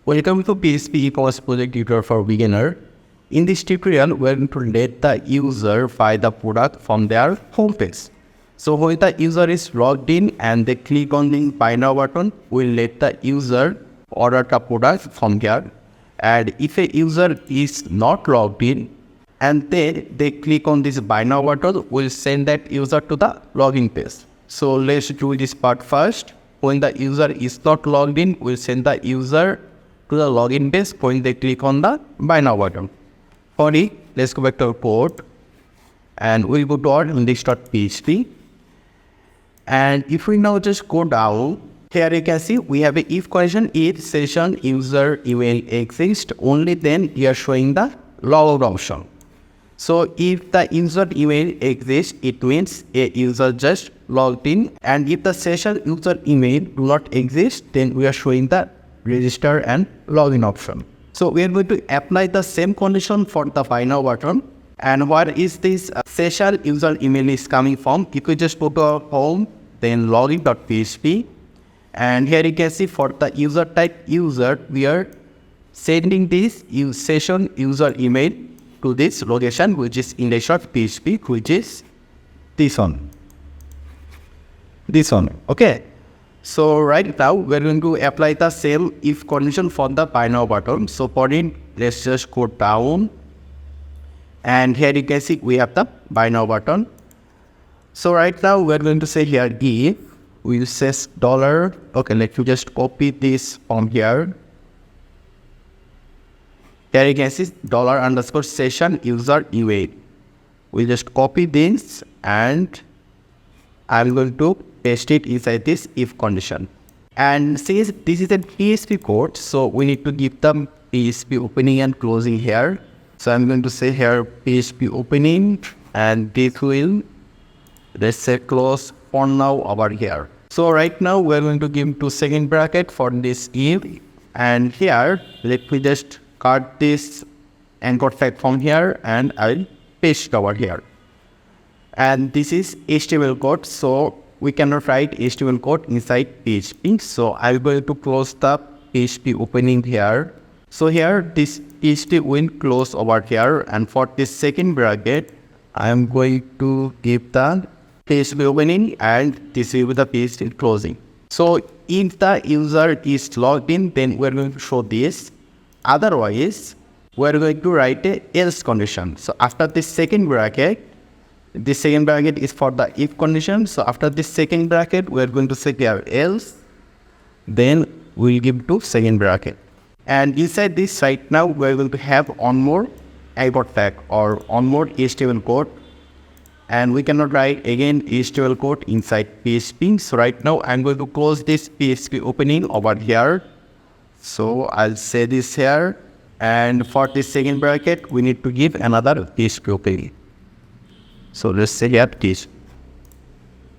Welcome to PHP e-commerce project tutorial for beginner. In this tutorial, we are going to let the user buy the product from their home page. So when the user is logged in and they click on the buy now button, we'll let the user order the product from here. And if a user is not logged in and then they click on this buy now button, we'll send that user to the login page. So let's do this part first. When the user is not logged in, we'll send the user to the login page when they click on the buy now button. For it, let's go back to our code and we'll go to our index.php. And if we now just go down, here you can see we have a if condition, if session user email exists, only then we are showing the logout option. So if the user email exists, it means a user just logged in, and if the session user email do not exist, then we are showing the register and login option. So we are going to apply the same condition for the buy now button. And where is this session user email is coming from? If we just go to our home, then login.php, and here you can see for the user type user, we are sending this session user email to this location, which is index.php, which is this one. Okay. So right now we're going to apply the same if condition for the buy now button. So for it, let's just go down, and here you can see we have the buy now button. So right now we're going to say here if we'll say dollar. Okay, let me just copy this from here. Here you can see $_session user email. We'll just copy this and I'm going to paste it inside this if condition. And since this is a PHP code, so we need to give them PHP opening and closing here. So I'm going to say here PHP opening, and this will, let's say, close for now over here. So right now we're going to give 2 second bracket for this if, and here let me just cut this anchor tag from here and I'll paste it over here. And this is HTML code, so we cannot write HTML code inside PHP. So I'm going to close the PHP opening here. So here this PHP will close over here, and for this second bracket, I'm going to give the PHP opening and this will be the PHP closing. So if the user is logged in, then we're going to show this. Otherwise, we're going to write a else condition. So after this second bracket is for the if condition. So after this second bracket, we're going to say here else, then we'll give to second bracket. And inside this right now, we're going to have one more anchor tag or one more HTML code. And we cannot write again HTML code inside PHP. So right now I'm going to close this PHP opening over here. So I'll say this here, and for this second bracket, we need to give another PHP opening. So let's say here this.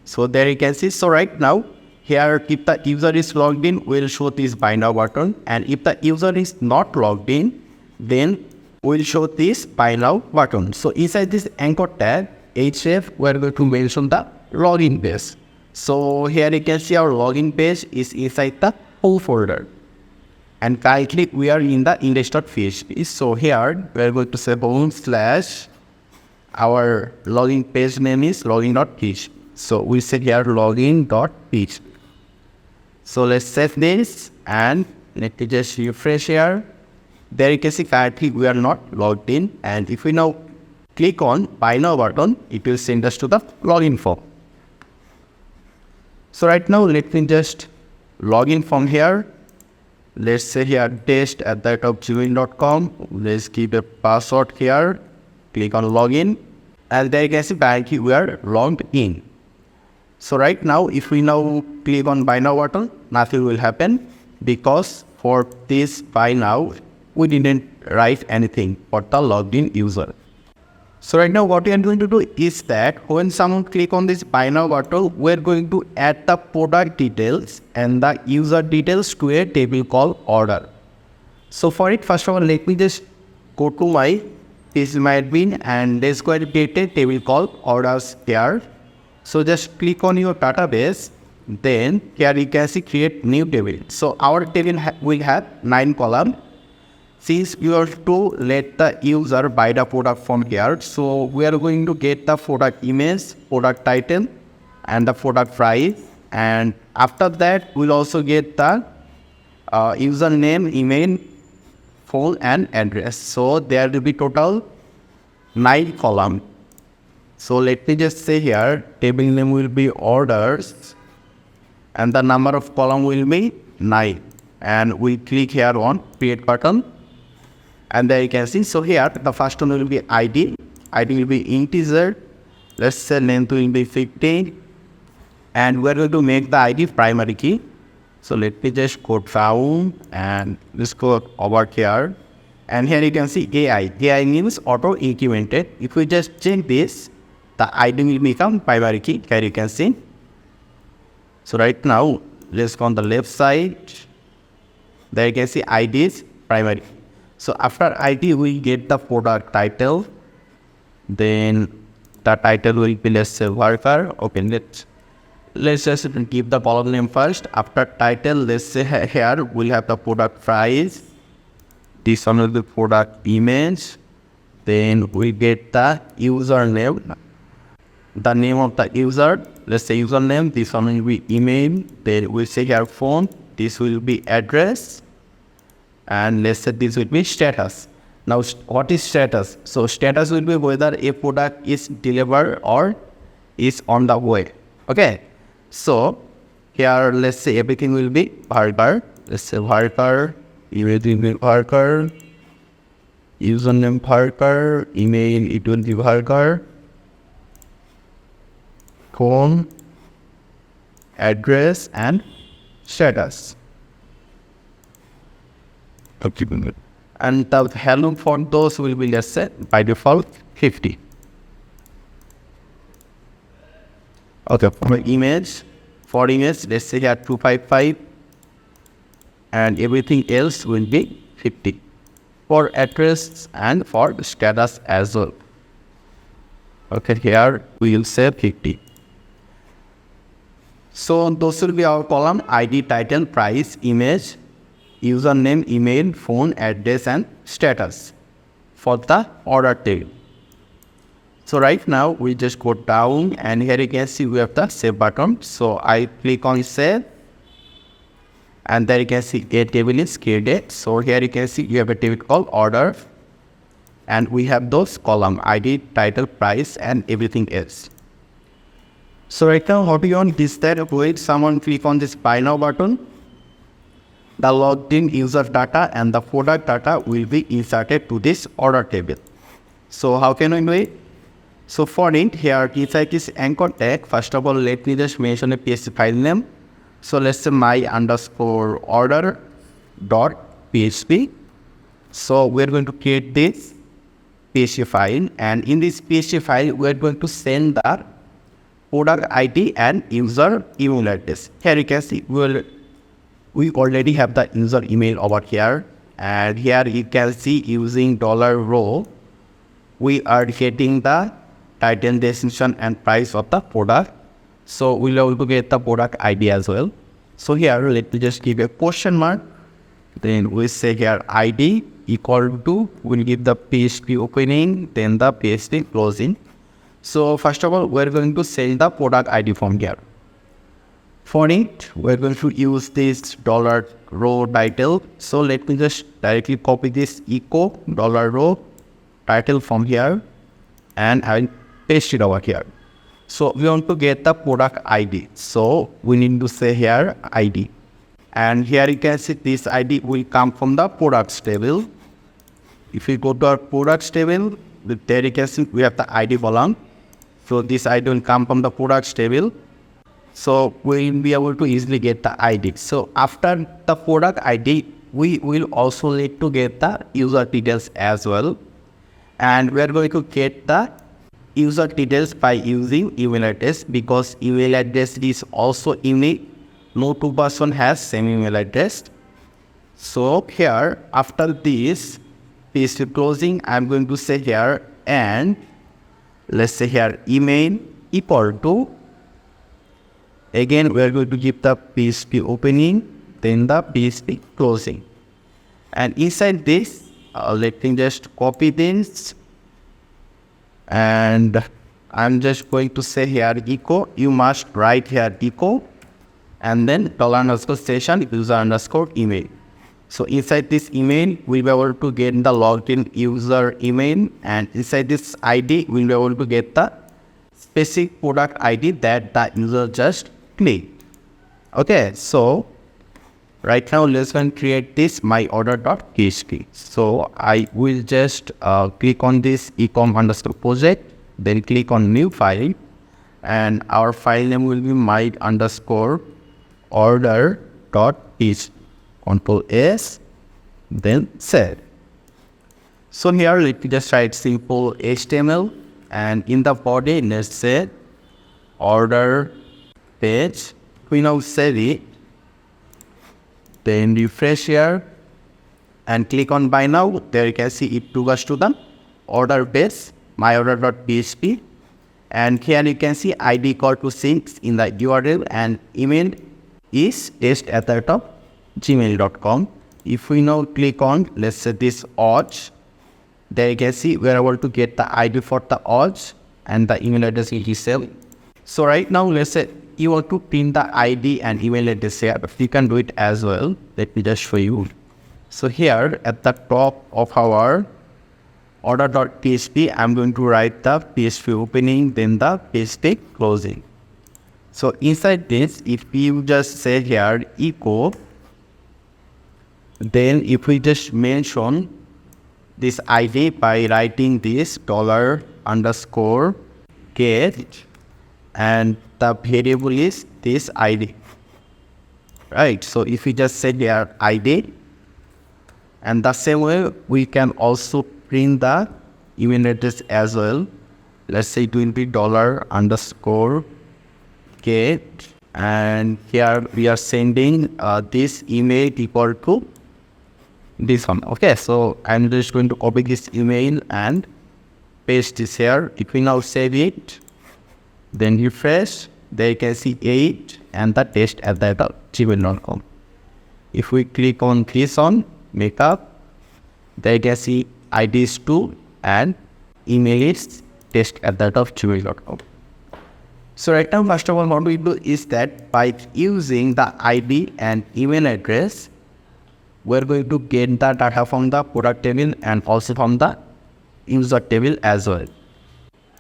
So there you can see. So right now here, if the user is logged in, we'll show this buy now button, and if the user is not logged in, then we'll show this buy now button. So inside this anchor tag href, we're going to mention the login page. So here you can see our login page is inside the whole folder. And currently we are in the index.php. So here we are going to say / our login page name is login.php. So we say here login.php. So let's save this and let me just refresh here. There you can see currently we are not logged in. And if we now click on buy now button, it will send us to the login form. So right now let me just log in from here. Let's say here test@gmail.com. Let's give a password here. Click on login, and there you can see currently we are logged in. So right now, if we now click on buy now button, nothing will happen because for this buy now, we didn't write anything for the logged in user. So right now what we are going to do is that when someone click on this buy now button, we're going to add the product details and the user details to a table called order. So for it, first of all, let me just go to my admin and let's go and get a table called orders here. So just click on your database Then here you can see create new table. So our table will have 9 columns. Since you are to let the user buy the product from here, so we are going to get the product image, product title, and the product price. And after that, we'll also get the username, email, phone, and address. So there will be total 9 columns. So let me just say here, table name will be orders, and the number of column will be 9. And we click here on create button. And there you can see, so here the first one will be ID. ID will be integer. Let's say length will be 15. And we're going to make the ID primary key. So let me just go down and let's go over here. And here you can see AI. AI means auto incremented. If we just change this, the ID will become primary key. Here you can see. So right now, let's go on the left side. There you can see ID is primary. So after ID, we get the product title. Then the title will be, let's say, worker. Okay, let's just give the column name first. After title, let's say here we'll have the product price. This one will be product image. Then we get the username, the name of the user. Let's say username. This one will be email. Then we say here phone. This will be address. And let's say this will be status. Now, what is status? So status will be whether a product is delivered or is on the way. Okay. So here, let's say everything will be worker. Let's say worker, email will be worker, username worker, email it will be worker, phone, address, and status. Okay. And the value for those will be, let's say, by default 50. Okay, for image, let's say here 255, and everything else will be 50. For address and for status as well. Okay, here we will say 50. So those will be our column: ID, title, price, image, username, email, phone, address, and status for the order table. So right now we just go down, and here you can see we have the save button. So I click on save, and there you can see a table is created. So here you can see you have a table called order, and we have those column ID, title, price, and everything else. So right now, how do you want this that wait someone click on this buy now button? The logged in user data and the product data will be inserted to this order table. So how can we do it? So for it, here inside this anchor tag, first of all, let me just mention a PHP file name. So let's say my_order.php. So we're going to create this PHP file, and in this PHP file, we're going to send the product ID and user email address. Here you can see we already have the user email over here, and here you can see using $row, we are getting the title, description, and price of the product. So we'll also get the product ID as well. So here let me just give a question mark. Then we say here ID equal to, we'll give the PHP opening, then the PHP closing. So first of all, we're going to send the product ID from here. For it, we're going to use this $row title. So let me just directly copy this echo $row title from here, and I will paste it over here. So we want to get the product ID. So we need to say here ID. And here you can see this ID will come from the products table. If we go to our products table, there you can see we have the ID column. So this ID will come from the products table. So we will be able to easily get the ID. So after the product ID, we will also need to get the user details as well. And we are going to get the user details by using email address, because email address is also unique. No two person has same email address. So here after this PHP closing, I'm going to say here, and let's say here email equal to Again, we are going to give the PHP opening, then the PHP closing. And inside this, let me just copy this. And I'm just going to say here echo. You must write here echo. And then $_session user underscore email. So inside this email, we'll be able to get the logged in user email, and inside this ID, we'll be able to get the specific product ID that the user just clicked. Okay, so right now let's go and create this myOrder.php. So I will just click on this ecom underscore project, then click on new file, and our file name will be my underscore order.php. Control S, then save. So here let me just write simple HTML, and in the body let's say order page. We now save it, then refresh here and click on buy now. There you can see it took us to the order page, myOrder.php, and here you can see ID equal to 6 in the URL, and email is test@gmail.com. If we now click on, let's say this odds, there you can see we are able to get the ID for the odds and the email address is itself. So right now, let's say you want to print the ID and email address here, but you can do it as well. Let me just show you. So here at the top of our order.php, I'm going to write the PHP opening, then the PHP closing. So inside this, if you just say here echo, then if we just mention this ID by writing this $_get, and the variable is this ID, right? So if we just say here ID, and the same way we can also print the email address as well. Let's say it will be $_get, and here we are sending this email equal to this one. Okay, so I'm just going to copy this email and paste this here. If we now save it, then refresh, there you can see 8 and the test@gmail.com. If we click on this on makeup, there you can see ID is 2 and email is test@gmail.com. So right now, first of all, what we do is that by using the ID and email address, we're going to get the data from the product table and also from the user table as well.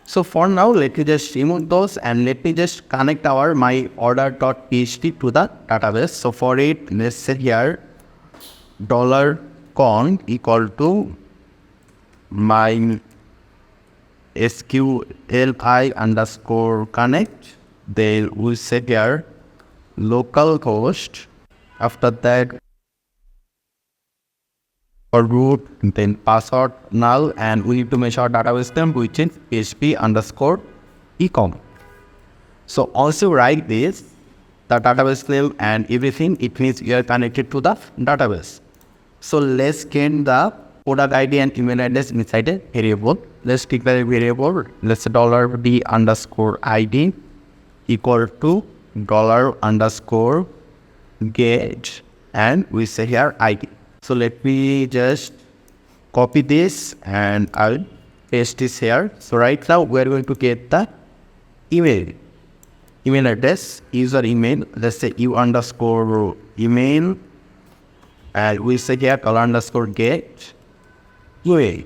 So for now, let me just remove those and let me just connect our myOrder.php to the database. So for it, let's say here $con equal to mysqli underscore connect. Then we'll say here localhost. After that, for root, then password null, and we need to measure database name, which is php_ecom. So also write this, the database name and everything, it means you are connected to the database. So let's get the product ID and email address inside a variable. Let's declare a variable, let's say $_d_id equal to $_get, and we say here ID. So let me just copy this and I'll paste this here. So right now we're going to get the email address, user email, let's say u_email, and we say here $_get email,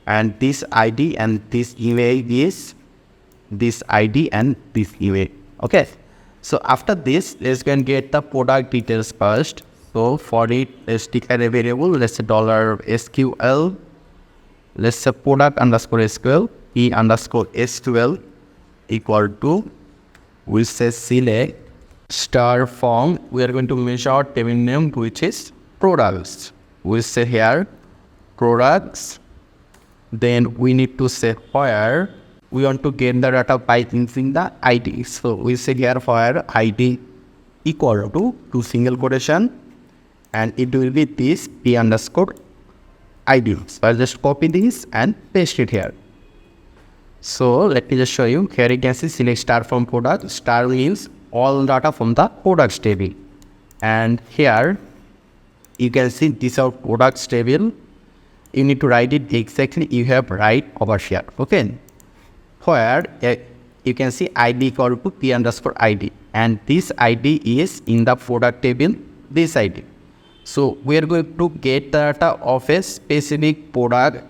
and this ID and this email is this ID and this email. Okay, so after this, let's go and get the product details first. So for it, let's declare a variable, let's say $SQL, let's say product_SQL, p_SQL equal to, we'll say select star from, we are going to measure table name, which is products. We'll say here products, then we need to say where we want to get the data by using the ID. So we say here where ID equal to single quotation, and it will be this p_ID. So I'll just copy this and paste it here. So let me just show you. Here you can see select star from product. Star means all data from the products table. And here you can see this our products table. You need to write it exactly you have right over here. Okay, where you can see id equal to p underscore id, and this id is in the product table, this id. So we are going to get the data of a specific product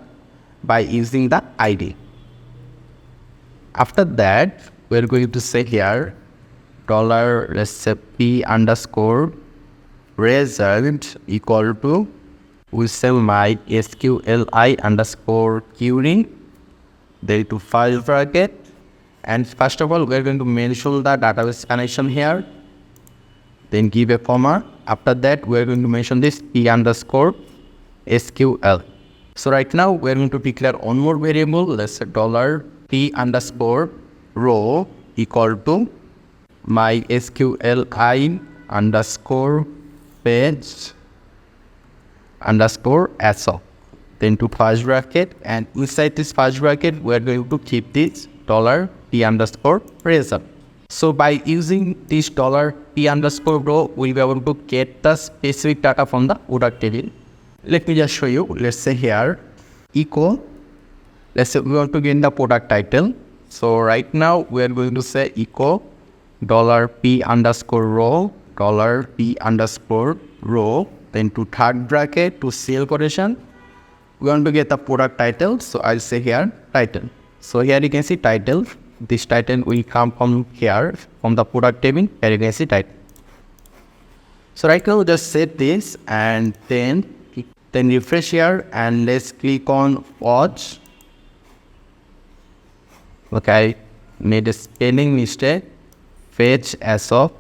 by using the id. After that, we are going to say here dollar, let's say p underscore result equal to, we say mysqli underscore query, then to first bracket, and first of all we are going to mention the database connection here, then give a comma. After that we are going to mention this p underscore sql. So right now we are going to declare one more variable, let's say dollar p underscore row equal to mysqli underscore page underscore assoc, then to first bracket, and inside this first bracket we are going to keep this dollar p underscore result. So by using this dollar p underscore row, we'll be able to get the specific data from the product table. Let me just show you. Let's say here equal, let's say we want to get the product title. So right now we are going to say equal dollar p underscore row, dollar p underscore row, then to third bracket to cell quotation, we want to get the product title. So I'll say here title. So here you can see title. This title will come from here, from the product table. Here you can see title. So right now just set this and then refresh here, and let's click on watch. Okay, made a spelling mistake. Fetch as of,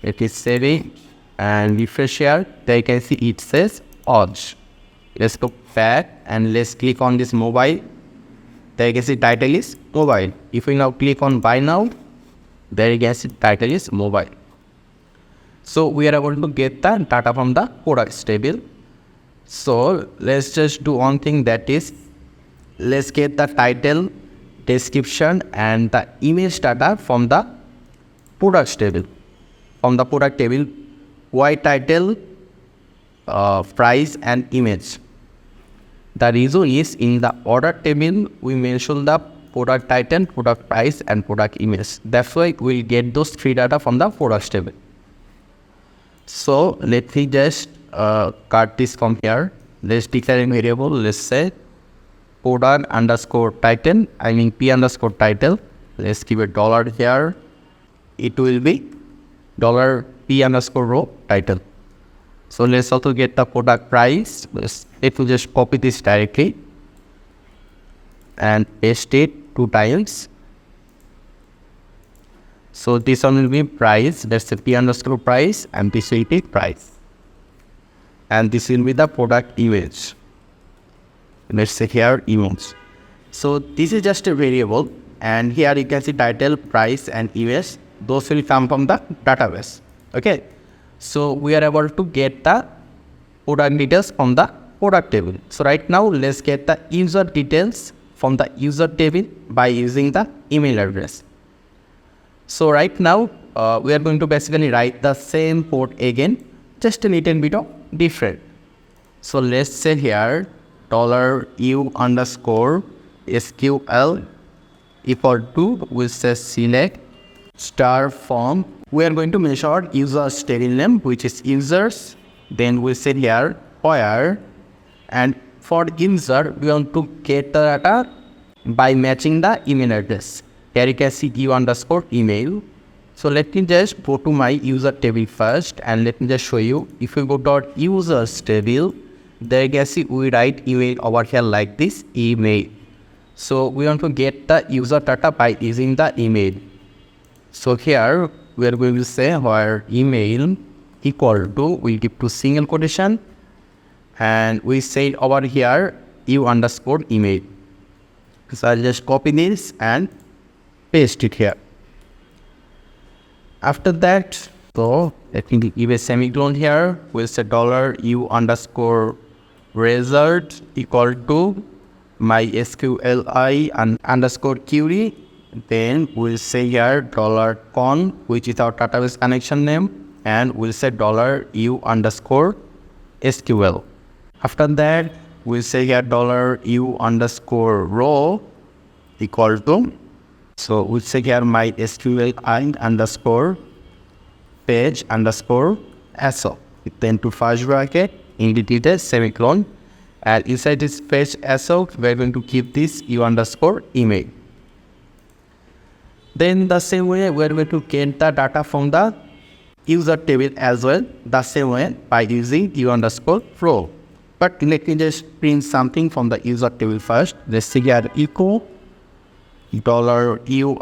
it is saving, and refresh here. There you can see it says watch. Let's go back and let's click on this mobile. There you can see title is mobile. If we now click on buy now, there you can see title is mobile. So we are able to get the data from the products table. So let's just do one thing, that is let's get the title, description and the image data from the products table. From the product table, why title, price and image. The reason is in the order table we mention the product title, product price and product image. That's why we'll get those three data from the products table. So let me just cut this from here. Let's declare a variable. Let's say product underscore title, I mean p underscore title. Let's give a dollar here. It will be dollar p underscore row title. So let's also get the product price. Let me just copy this directly and paste it 2 times. So this one will be price, that's the p underscore price, and this will be price. And this will be the product image. Let's say here image. So this is just a variable, and here you can see title, price and image. Those will come from the database. Okay. So we are able to get the product details from the product table. So right now let's get the user details from the user table by using the email address. So right now we are going to basically write the same code again, just a little bit of different. So let's say here $u underscore SQL equal to, we say select star form. We are going to measure user's table name, which is users. Then we say here where, and for user we want to get the data by matching the email address. Here you can see u underscore email. So let me just go to my user table first, and let me just show you. If you go to our users table, there you can see we write email over here like this, email. So we want to get the user data by using the email. So here we are going to say where email equal to, we give to single quotation, and we say over here u underscore email. So I'll just copy this and paste it here. After that, so let me give a semicolon here. We'll say $u underscore result equal to mysqli and underscore query. Then we'll say here $con, which is our database connection name, and we'll say $u_SQL. After that, we'll say here $u_row equal to, so we'll say here mysql underscore page underscore so. Then to first bracket, indicator semicolon, and inside this page so, we're going to keep this u_email. Then the same way, we're going to get the data from the user table as well, the same way by using u_row. But let me just print something from the user table first. Let's say here echo $u_row.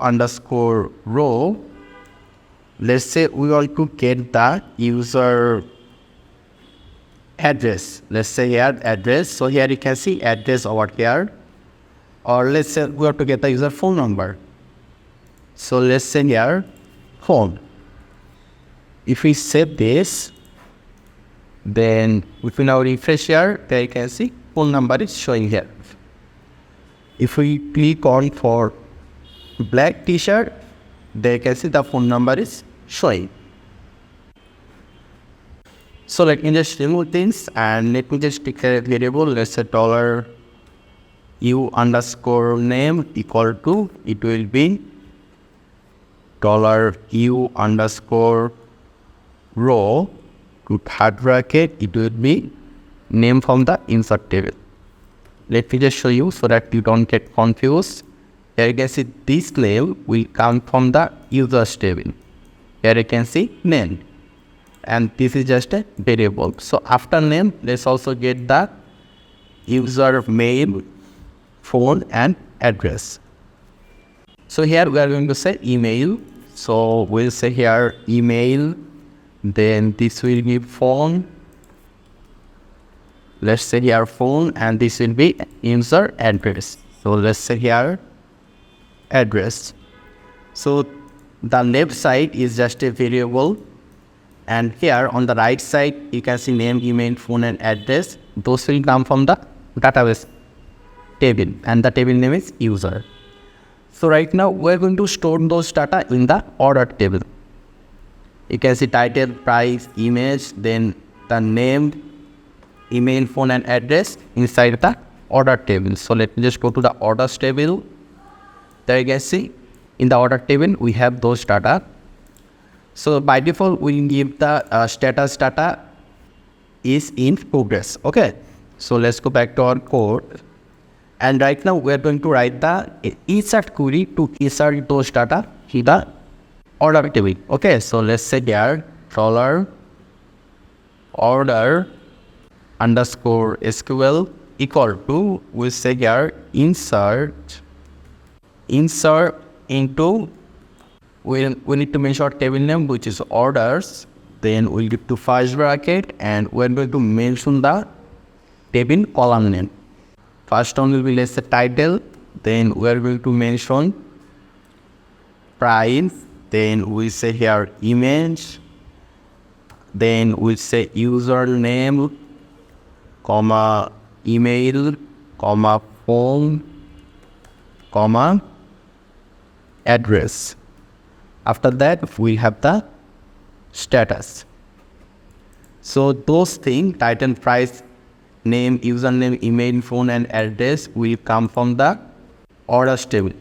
Let's say we want to get the user address. Let's say here address. So here you can see address over here. Or let's say we want to get the user phone number. So let's say here phone. If we save this, then if we now refresh here, there you can see phone number is showing here. If we click on for black t-shirt, there you can see the phone number is showing. So let me just remove things and let me just declare a variable. Let's say $u_name equal to, it will be $u_row to third bracket, it will be name from the insert table. Let me just show you so that you don't get confused. Here you can see this name will come from the users table. Here you can see name, and this is just a variable. So after name, let's also get the user mail, phone and address. So here we are going to say email. So we'll say here email, then this will be phone. Let's say here phone, and this will be user address. So let's say here address. So the left side is just a variable, and here on the right side you can see name, email, phone and address. Those will come from the database table, and the table name is user. So right now we're going to store those data in the order table. You can see title, price, image, then the name, email, phone and address inside the order table. So let me just go to the orders table. There you can see in the order table we have those data. So by default we give the status data is in progress. Okay, so let's go back to our code, and right now we are going to write the insert query to insert those data in the order table. Okay, so let's say there $order underscore SQL equal to, we say here insert into, we need to mention our table name, which is orders. Then we'll give to first bracket, and we're going to mention the table column name. First one will be, let's say title, then we're going to mention price, then we say here image, then we'll say username, comma email, comma phone, comma address. After that we have the status. So those things, title, price, name, username, email, phone and address will come from the orders table.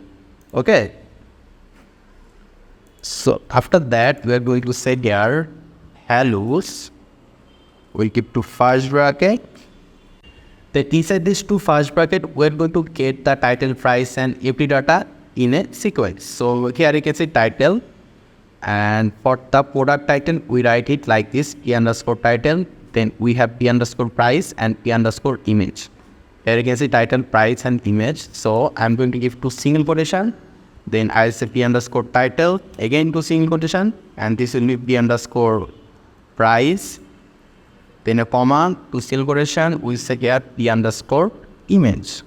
Okay, so after that we are going to say here hellos, we keep to first bracket. Then inside this two first bracket we are going to get the title, price and every data in a sequence. So here you can see title, and for the product title we write it like this, p_title, then we have p_price and p_image. Here you can see title, price and image. So I'm going to give to single quotation, then I'll say p_title, again to single quotation, and this will be p_price, then a comma to single quotation, we say here p_image.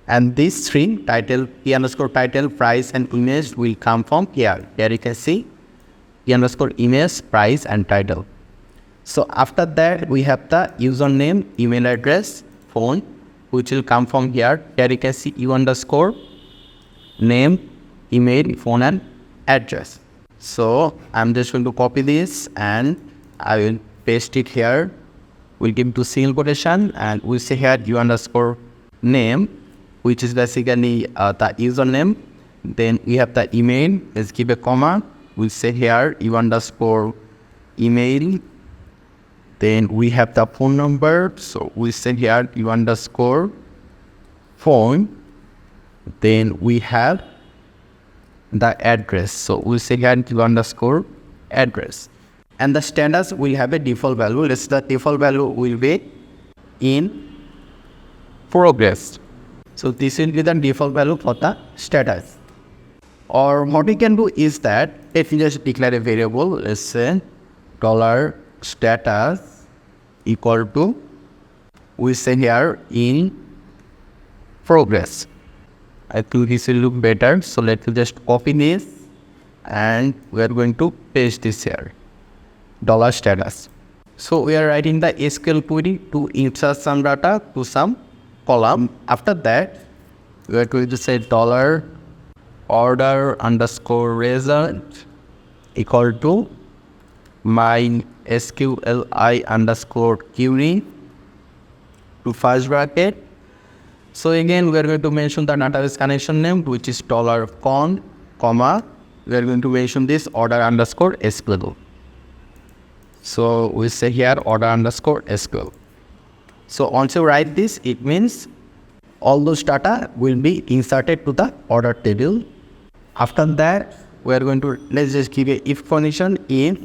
And these three, title, p_title, price and image will come from here. Here you can see p_image, price and title. So after that we have the username, email address, phone, which will come from here. Here you can see u_name, email, phone and address. So I'm just going to copy this and I will paste it here. We'll give to single quotation and we'll say here u underscore name, which is basically the username. Then we have the email. Let's give a comma. We'll say here u underscore email. Then we have the phone number. So we'll say here u underscore phone. Then we have the address. So we'll say here u underscore address. And the status will have a default value. Let's the default value will be in progress. So this will be the default value for the status. Or what we can do is that if you just declare a variable, let's say $status equal to, we say here in progress. I think this will look better. So let's just copy this and we are going to paste this here. $status. So we are writing the SQL query to insert some data to some column. After that, we are going to say $order underscore result equal to mysqli underscore query to first bracket. So again, we are going to mention the database connection name, which is $con, comma, we are going to mention this order underscore SQL. So we say here order underscore SQL. So once you write this, it means all those data will be inserted to the order table. After that, we are going to, let's just give a if condition. If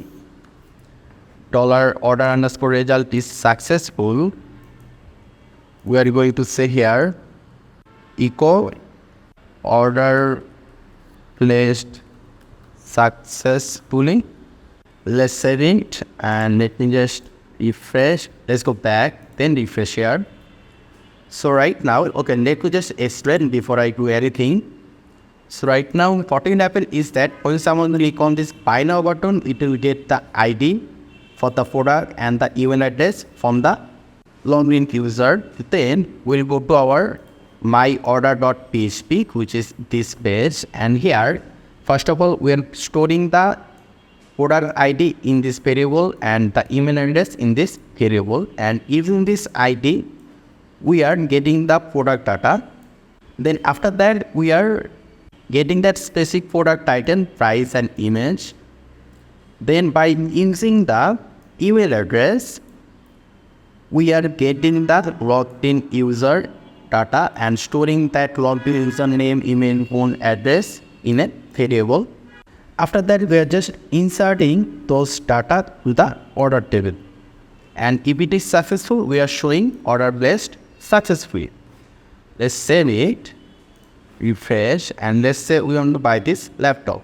$order underscore result is successful, we are going to say here echo order placed successfully. Let's save it and let me just refresh. Let's go back, then refresh here. So right now, okay, let me just explain before I do anything. So right now, what will happen is that when someone will click on this buy now button, it will get the ID for the product and the email address from the login user. Then we'll go to our myorder.php, which is this page, and here, first of all, we are storing the product ID in this variable and the email address in this variable, and using this ID we are getting the product data. Then after that we are getting that specific product title, price and image. Then by using the email address we are getting the logged in user data and storing that logged in user name, email, phone, address in a variable. After that, we are just inserting those data to the order table. And if it is successful, we are showing order placed successfully. Let's save it, refresh, and let's say we want to buy this laptop.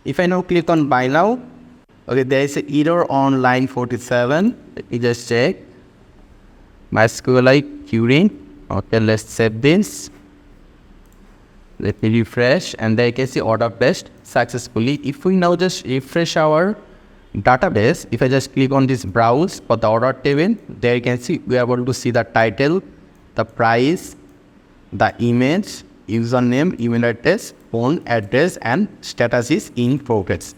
If I now click on buy now, okay, there is an error on line 47. Let me just check. mysqli query. Okay, let's save this. Let me refresh, and there you can see order placed successfully. If we now just refresh our database, if I just click on this browse for the order table, there you can see we are able to see the title, the price, the image, username, email address, phone address, and status is in progress,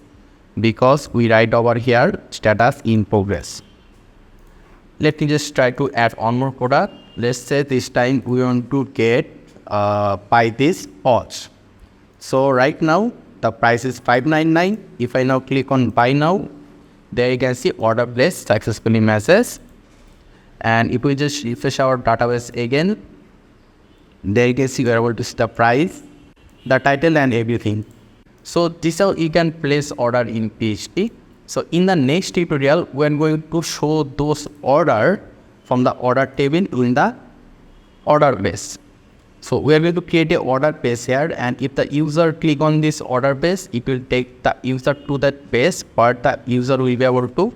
because we write over here status in progress. Let me just try to add one more product. Let's say this time we want to get buy this watch. So right now the price is $599. If I now click on buy now, there you can see order placed successfully message. And if we just refresh our database again, there you can see we are able to see the price, the title and everything. So this is how you can place order in PHP. So in the next tutorial, we are going to show those order from the order table in the order base. So we are going to create a order page here, and if the user click on this order page, it will take the user to that page, but the user will be able to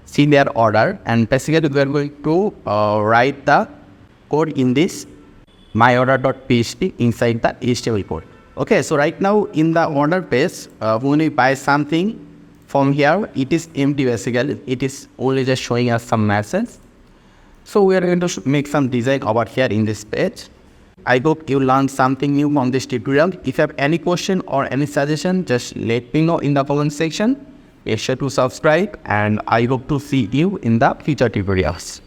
see their order. And basically we are going to write the code in this myorder.php inside the HTML code. Okay, so right now in the order page, when we buy something from here, it is empty basically. It is only just showing us some message. So we are going to make some design over here in this page. I hope you learned something new from this tutorial. If you have any question or any suggestion, just let me know in the comment section. Make sure to subscribe, and I hope to see you in the future tutorials.